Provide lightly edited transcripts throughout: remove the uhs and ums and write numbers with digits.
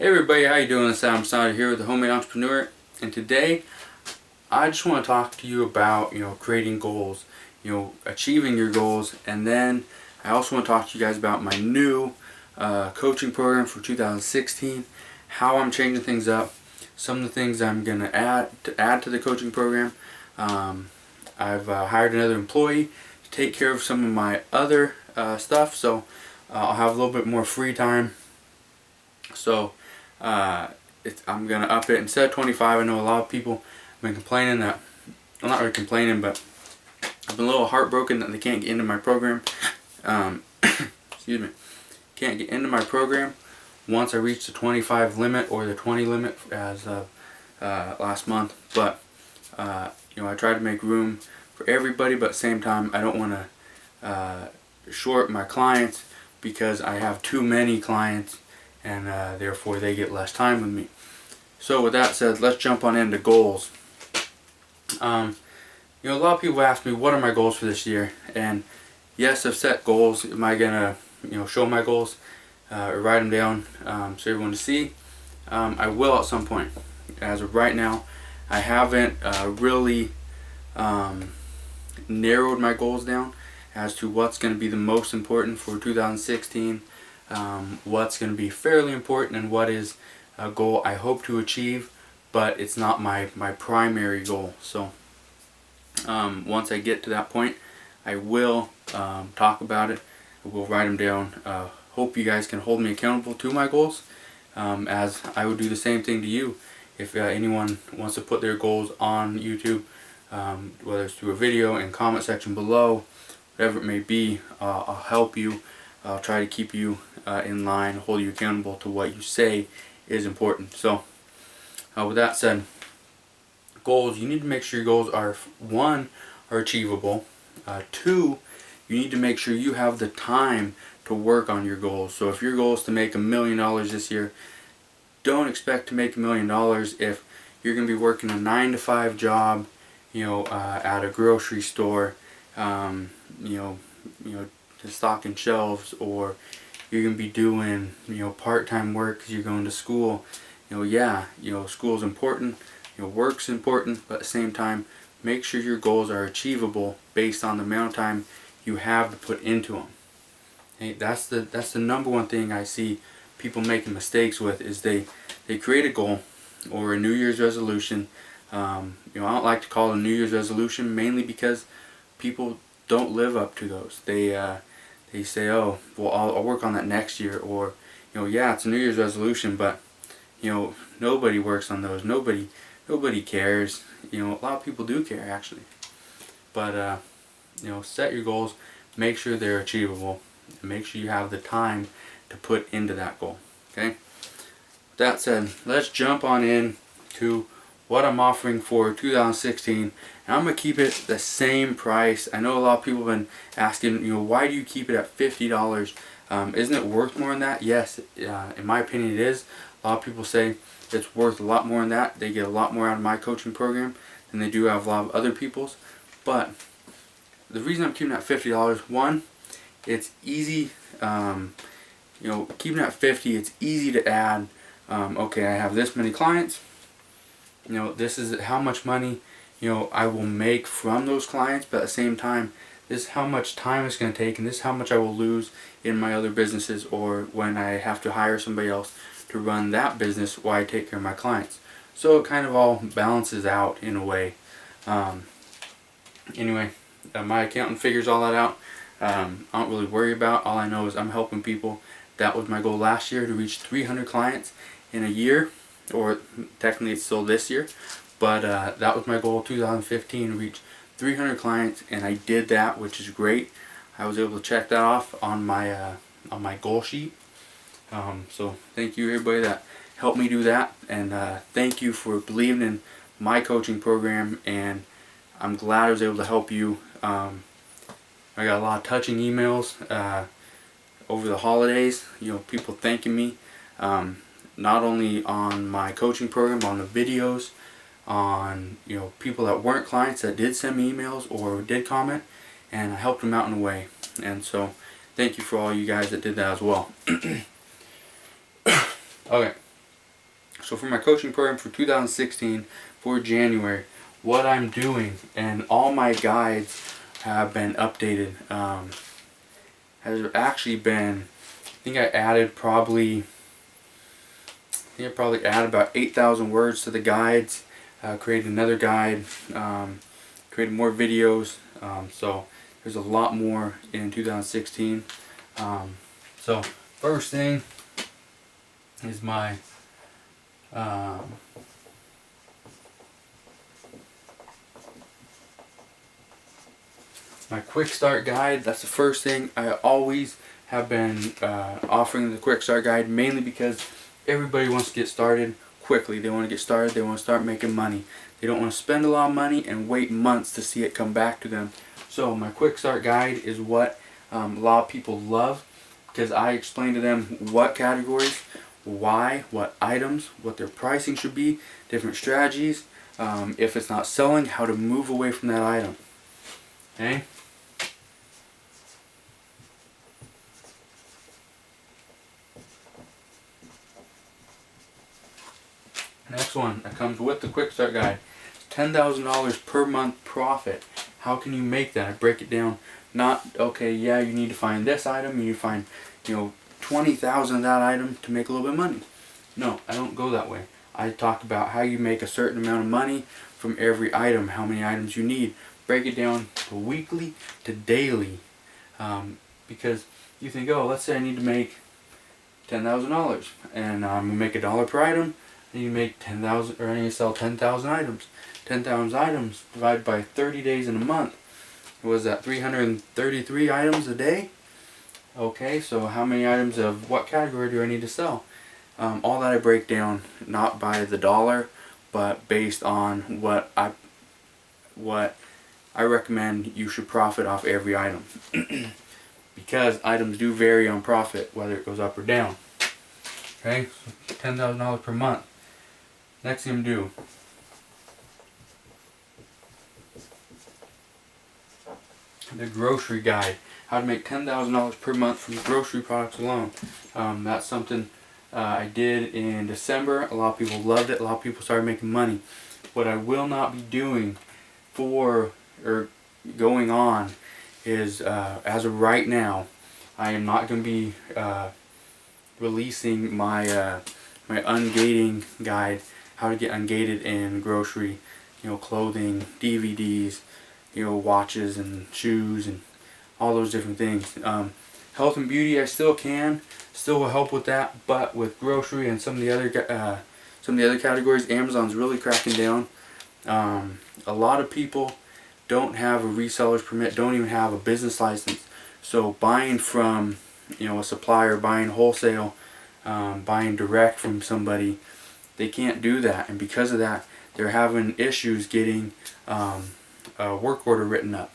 Hey everybody, how you doing? It's Adam Snyder here with the Homemade Entrepreneur, and today I just want to talk to you about creating goals, achieving your goals, and then I also want to talk to you guys about my new coaching program for 2016, how I'm changing things up, some of the things I'm gonna add to the coaching program. I've hired another employee to take care of some of my other stuff, so I'll have a little bit more free time. So I'm gonna up it instead of 25. I know a lot of people have been complaining that, well, not really complaining, but I've been a little heartbroken that they can't get into my program. Excuse me, can't get into my program once I reach the 25 limit or the 20 limit as of last month. But I try to make room for everybody, but at the same time I don't want to short my clients because I have too many clients, and therefore they get less time with me. So with that said, let's jump on into goals. A lot of people ask me, what are my goals for this year? And yes, I've set goals. Am I gonna show my goals or write them down so everyone to see? I will at some point. As of right now, I haven't really narrowed my goals down as to what's going to be the most important for 2016. What's going to be fairly important, and what is a goal I hope to achieve, but it's not my primary goal. So once I get to that point, I will talk about it. We'll write them down. Hope you guys can hold me accountable to my goals, as I would do the same thing to you. If anyone wants to put their goals on YouTube, whether it's through a video in the comment section below, whatever it may be, I'll help you. I'll try to keep you in line, hold you accountable to what you say is important. So with that said, goals, you need to make sure your goals are, one, are achievable. Two, you need to make sure you have the time to work on your goals. So if your goal is to make $1 million this year, don't expect to make $1 million if you're going to be working a 9-to-5 job, at a grocery store, to stocking shelves, or you're going to be doing part-time work because you're going to school. School's important, work's important, but at the same time, make sure your goals are achievable based on the amount of time you have to put into them. Okay, that's the number one thing I see people making mistakes with, is they create a goal or a New Year's resolution. I don't like to call it a New Year's resolution, mainly because people don't live up to those. They say, oh, well, I'll work on that next year, or yeah, it's a New Year's resolution, but nobody works on those. Nobody cares. A lot of people do care, actually, but set your goals, make sure they're achievable, and make sure you have the time to put into that goal. Okay, with that said, let's jump on in to what I'm offering for 2016, and I'm going to keep it the same price. I know a lot of people have been asking, why do you keep it at $50? Isn't it worth more than that? Yes, in my opinion it is. A lot of people say it's worth a lot more than that. They get a lot more out of my coaching program than they do out of a lot of other people's. But the reason I'm keeping it at $50, one, it's easy. Keeping it at $50, it's easy to add. Okay, I have this many clients. This is how much money I will make from those clients, but at the same time, this is how much time it's going to take, and this is how much I will lose in my other businesses, or when I have to hire somebody else to run that business while I take care of my clients. So it kind of all balances out in a way. Anyway, my accountant figures all that out. I don't really worry about. All I know is I'm helping people. That was my goal last year, to reach 300 clients in a year, or technically it's still this year, but that was my goal 2015, to reach 300 clients, and I did that, which is great. I was able to check that off on my goal sheet. So thank you everybody that helped me do that, and thank you for believing in my coaching program, and I'm glad I was able to help you. I got a lot of touching emails over the holidays, people thanking me, not only on my coaching program, on the videos, on people that weren't clients that did send me emails or did comment, and I helped them out in a way. And so thank you for all you guys that did that as well. Okay, So for my coaching program for 2016 for January, what I'm doing, and all my guides have been updated. Has actually been, I think I probably added about 8,000 words to the guides. Created another guide. Created more videos. So there's a lot more in 2016. So first thing is my my quick start guide. That's the first thing. I always have been offering the quick start guide, mainly because everybody wants to get started quickly. They want to get started, they want to start making money. They don't want to spend a lot of money and wait months to see it come back to them. So my quick start guide is what a lot of people love, because I explain to them what categories, why, what items, what their pricing should be, different strategies, if it's not selling, how to move away from that item. Okay? Next one that comes with the quick start guide. $10,000 per month profit. How can you make that? I break it down. Not, okay, yeah, you need to find this item, you need to find, 20,000 of that item to make a little bit of money. No, I don't go that way. I talk about how you make a certain amount of money from every item, how many items you need. Break it down to weekly to daily. Because you think, oh, let's say I need to make $10,000 and I'm gonna make $1 per item. And you make 10,000, or I need to sell 10,000 items. 10,000 items divided by 30 days in a month. Was that 333 items a day? Okay, so how many items of what category do I need to sell? All that I break down, not by the dollar, but based on what I recommend you should profit off every item. Because items do vary on profit, whether it goes up or down. Okay, so $10,000 per month. Next thing I'm do. The grocery guide. How to make $10,000 per month from grocery products alone. That's something I did in December. A lot of people loved it. A lot of people started making money. What I will not be doing going on is, as of right now, I am not going to be releasing my my ungating guide, how to get ungated in grocery, clothing, DVDs, watches and shoes and all those different things. Health and beauty, I still will help with that, but with grocery and some of the other categories, Amazon's really cracking down. A lot of people don't have a reseller's permit, don't even have a business license. So buying from a supplier, buying wholesale, buying direct from somebody, they can't do that, and because of that, they're having issues getting a work order written up.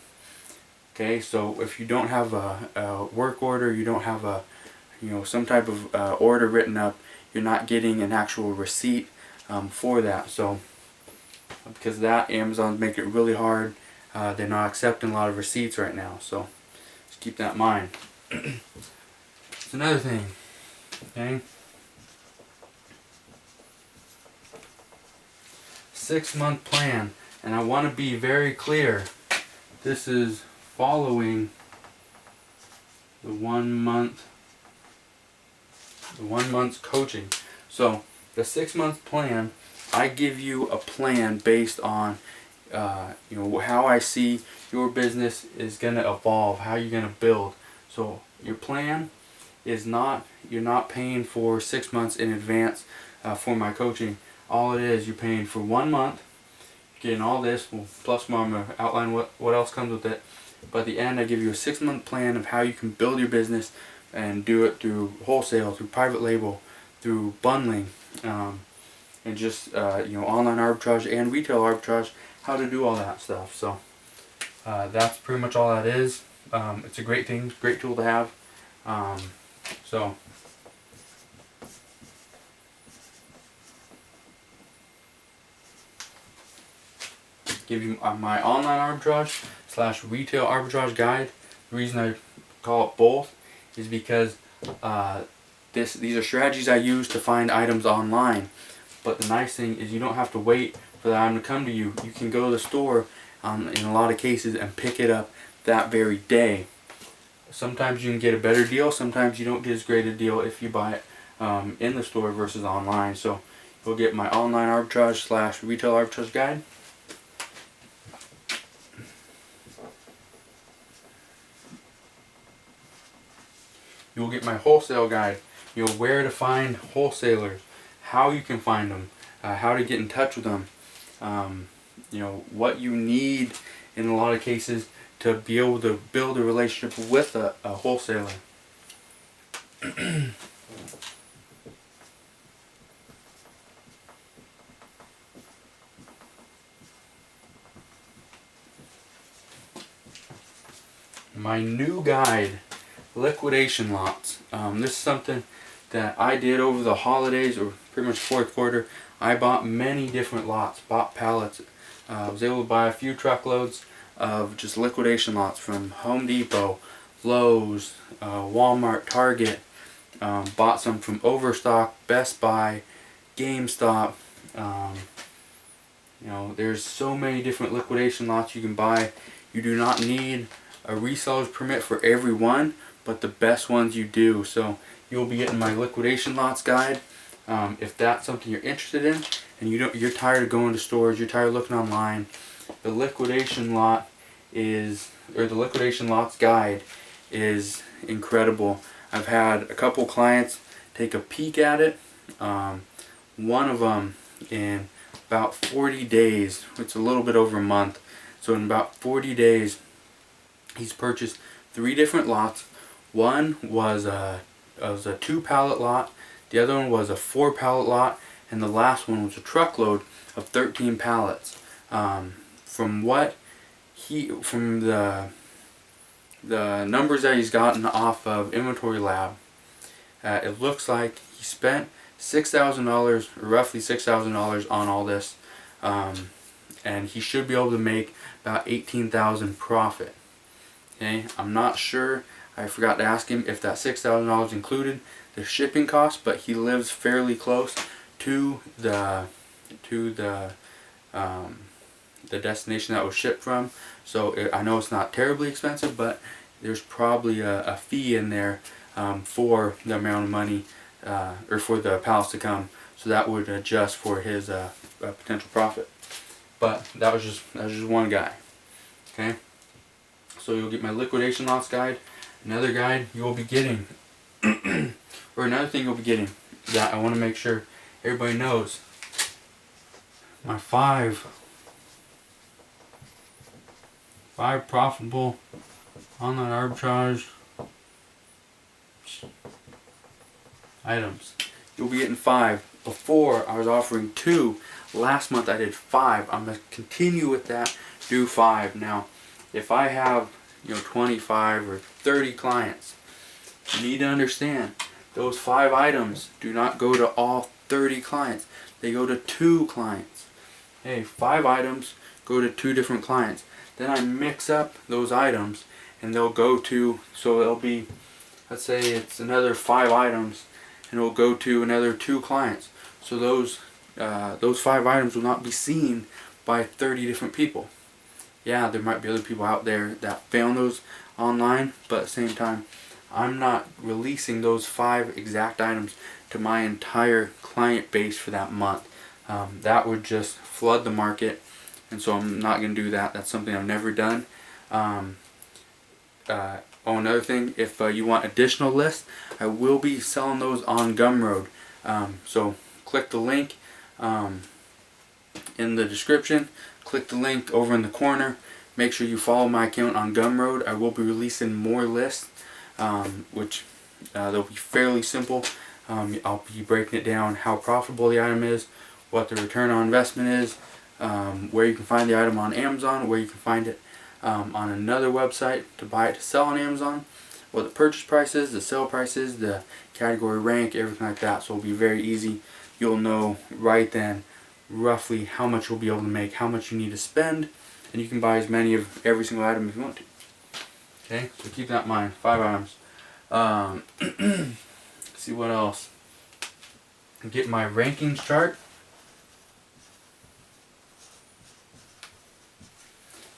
Okay, so if you don't have a work order, you don't have a some type of order written up, you're not getting an actual receipt for that. So because of that, Amazon's making it really hard. They're not accepting a lot of receipts right now, so just keep that in mind. It's another thing. Okay, 6-month plan, and I want to be very clear. This is following the 1 month's coaching. So the 6-month plan, I give you a plan based on how I see your business is going to evolve, how you're going to build. So your plan is not, you're not paying for 6 months in advance for my coaching. All it is, you're paying for 1 month, you're getting all this, plus more. I'm going to outline what else comes with it. But at the end, I give you a 6-month plan of how you can build your business and do it through wholesale, through private label, through bundling, and just online arbitrage and retail arbitrage, how to do all that stuff. So that's pretty much all that is. It's a great thing, great tool to have. So give you my online arbitrage / retail arbitrage guide. The reason I call it both is because these are strategies I use to find items online, But the nice thing is you don't have to wait for the item to come to you. You can go to the store in a lot of cases and pick it up that very day. Sometimes you can get a better deal, sometimes you don't get as great a deal if you buy it in the store versus online. So you'll get my online arbitrage / retail arbitrage guide. You'll get my wholesale guide. You'll where to find wholesalers, how you can find them, how to get in touch with them, what you need in a lot of cases to be able to build a relationship with a wholesaler. My new guide, liquidation lots. This is something that I did over the holidays, or pretty much fourth quarter. I bought many different lots, bought pallets. I was able to buy a few truckloads of just liquidation lots from Home Depot, Lowe's, Walmart, Target. Bought some from Overstocked, Best Buy, GameStop. There's so many different liquidation lots you can buy. You do not need a reseller's permit for every one, but the best ones you do. So you'll be getting my liquidation lots guide. If that's something you're interested in, and you're tired of going to stores, you're tired of looking online, the liquidation lot the liquidation lots guide is incredible. I've had a couple clients take a peek at it. One of them in about 40 days, it's a little bit over a month, so in about 40 days he's purchased 3 different lots. One was a 2 pallet lot, the other one was a 4 pallet lot, and the last one was a truckload of 13 pallets. From the numbers that he's gotten off of Inventory Lab, it looks like he spent $6,000, roughly $6,000 on all this, and he should be able to make about $18,000 profit. Okay, I'm not sure. I forgot to ask him if that $6,000 included the shipping cost, but he lives fairly close to the destination that was shipped from. So I know it's not terribly expensive, but there's probably a fee in there for the amount of money or for the pallets to come. So that would adjust for his potential profit. But that was just one guy. Okay. So you'll get my liquidation lots guide. Another guide you will be getting, or another thing you'll be getting that I want to make sure everybody knows. My five profitable online arbitrage items. You'll be getting 5. Before I was offering 2. Last month I did 5. I'm going to continue with that, do 5. Now, if I have 25 or 30 clients, you need to understand those 5 items do not go to all 30 clients. They go to 2 clients. Hey, 5 items go to 2 different clients. Then I mix up those items and they'll go to, so it'll be, let's say it's another 5 items and it will go to another 2 clients. So those 5 items will not be seen by 30 different people. Yeah, there might be other people out there that found those online, but at the same time, I'm not releasing those 5 exact items to my entire client base for that month. That would just flood the market, and so I'm not going to do that. That's something I've never done. Another thing, if you want additional lists, I will be selling those on Gumroad. So click the link in the description. Click the link over in the corner. Make sure you follow my account on Gumroad. I will be releasing more lists, which they'll be fairly simple. I'll be breaking it down how profitable the item is, what the return on investment is, where you can find the item on Amazon, where you can find it on another website to buy it to sell on Amazon, what the purchase price is, the sale price is, the category rank, everything like that. So it'll be very easy. You'll know right then roughly how much you'll be able to make, how much you need to spend, and you can buy as many of every single item if you want to. Okay, so keep that in mind. 5 items. See what else. Get my rankings chart.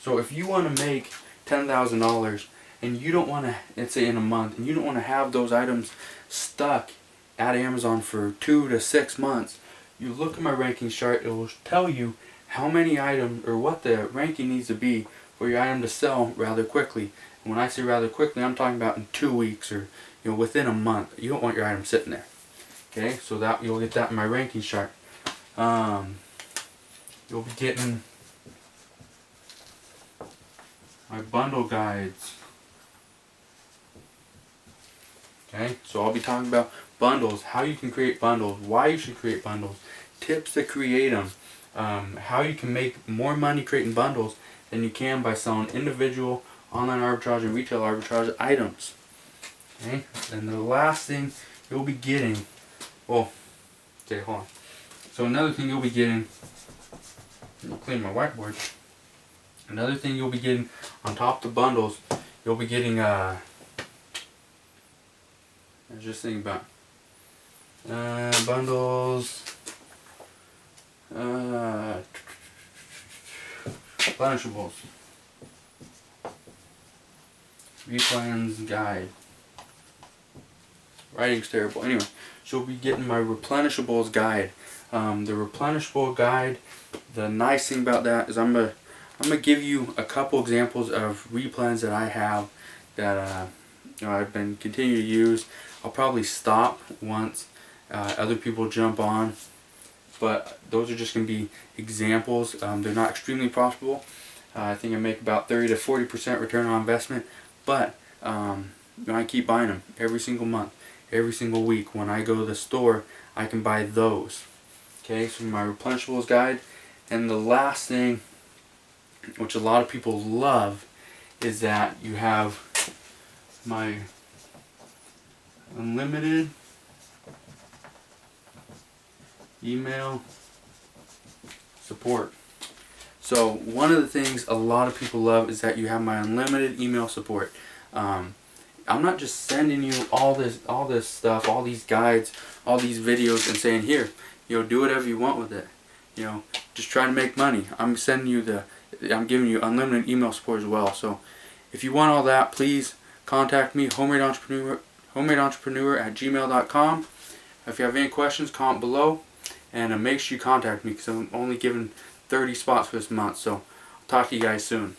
So if you want to make $10,000 and you don't want to, let's say in a month, and you don't want to have those items stuck at Amazon for 2 to 6 months, you look at my ranking chart. It will tell you how many items, or what the ranking needs to be for your item to sell rather quickly. And when I say rather quickly, I'm talking about in 2 weeks, or within a month. You don't want your item sitting there. Okay, so that you'll get that in my ranking chart. You'll be getting my bundle guides. Okay, so I'll be talking about bundles, how you can create bundles, why you should create bundles, tips to create them, how you can make more money creating bundles than you can by selling individual online arbitrage and retail arbitrage items. Okay, and the last thing you'll be getting, well, okay, hold on. So another thing you'll be getting, I'll clean my whiteboard. Another thing you'll be getting on top of the bundles, you'll be getting, I was just thinking about bundles, Replenishables, Replens guide. Writing's terrible. Anyway, so you'll be getting my Replenishables guide. The replenishable guide, the nice thing about that is I'm gonna give you a couple examples of replens that I have that I've been continuing to use. I'll probably stop once other people jump on, but those are just going to be examples. They're not extremely profitable. I think I make about 30 to 40% return on investment, but I keep buying them every single month, every single week. When I go to the store, I can buy those. Okay, so my Replenishables guide. And the last thing, which a lot of people love, is that you have my unlimited email support. So one of the things a lot of people love is that you have my unlimited email support. I'm not just sending you all this stuff, all these guides, all these videos, and saying, here, do whatever you want with it. Just try to make money. I'm giving you unlimited email support as well. So if you want all that, please contact me, homemade-entrepreneur@gmail.com. If you have any questions, comment below, and make sure you contact me, because I'm only giving 30 spots for this month. So I'll talk to you guys soon.